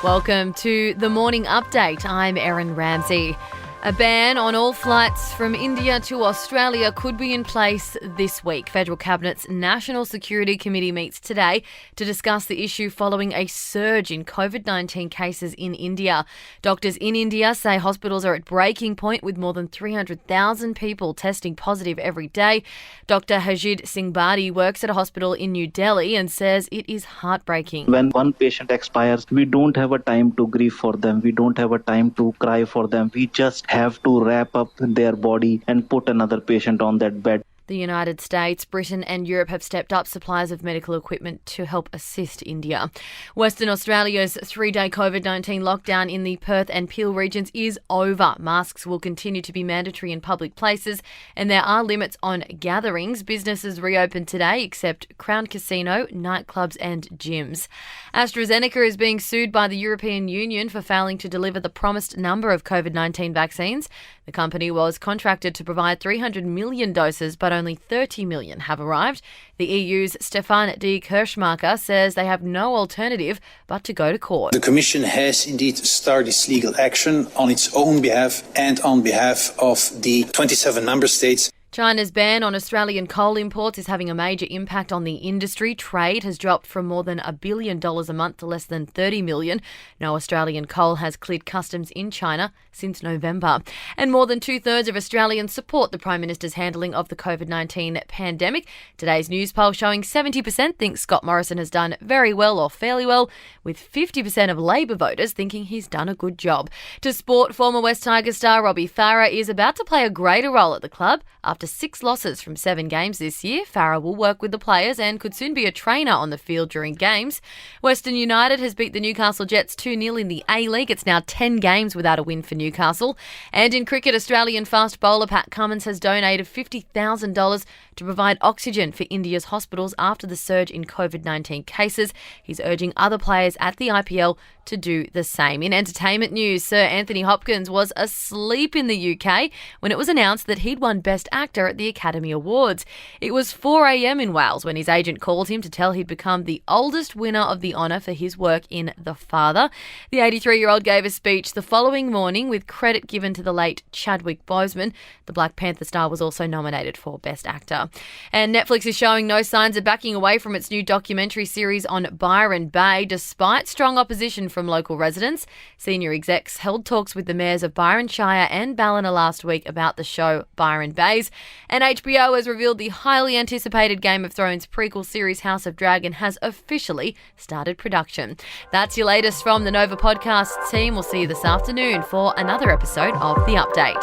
Welcome to the Morning Update. I'm Erin Ramsey. A ban on all flights from India to Australia could be in place this week. Federal Cabinet's National Security Committee meets today to discuss the issue following a surge in Covid-19 cases in India. Doctors in India say hospitals are at breaking point with more than 300,000 people testing positive every day. Dr. Hajid Singh Badi works at a hospital in New Delhi and says it is heartbreaking. When one patient expires, we don't have a time to grieve for them. We don't have a time to cry for them. We just have to wrap up their body and put another patient on that bed. The United States, Britain and Europe have stepped up supplies of medical equipment to help assist India. Western Australia's 3-day COVID-19 lockdown in the Perth and Peel regions is over. Masks will continue to be mandatory in public places and there are limits on gatherings. Businesses reopened today except Crown Casino, nightclubs and gyms. AstraZeneca is being sued by the European Union for failing to deliver the promised number of COVID-19 vaccines. The company was contracted to provide 300 million doses, but only 30 million have arrived. The EU's Stefan de Kirschmacher says they have no alternative but to go to court. The Commission has indeed started this legal action on its own behalf and on behalf of the 27 member states. China's ban on Australian coal imports is having a major impact on the industry. Trade has dropped from more than $1 billion a month to less than $30 million. No Australian coal has cleared customs in China since November. And more than 2/3 of Australians support the Prime Minister's handling of the COVID-19 pandemic. Today's news poll showing 70% think Scott Morrison has done very well or fairly well, with 50% of Labor voters thinking he's done a good job. To sport, former West Tigers star Robbie Farrah is about to play a greater role at the club. After 6 losses from 7 games this year, Farrah will work with the players and could soon be a trainer on the field during games. Western United has beat the Newcastle Jets 2-0 in the A-League. It's now 10 games without a win for Newcastle. And in cricket, Australian fast bowler Pat Cummins has donated $50,000 to provide oxygen for India's hospitals after the surge in COVID-19 cases. He's urging other players at the IPL to do the same. In entertainment news, Sir Anthony Hopkins was asleep in the UK when it was announced that he'd won Best Actor at the Academy Awards. It was 4 a.m. in Wales when his agent called him to tell he'd become the oldest winner of the honour for his work in The Father. The 83-year-old gave a speech the following morning with credit given to the late Chadwick Boseman. The Black Panther star was also nominated for Best Actor. And Netflix is showing no signs of backing away from its new documentary series on Byron Bay, despite strong opposition from local residents. Senior execs held talks with the mayors of Byron Shire and Ballina last week about the show Byron Bays. And HBO has revealed the highly anticipated Game of Thrones prequel series House of Dragon has officially started production. That's your latest from the Nova Podcast team. We'll see you this afternoon for another episode of The Update.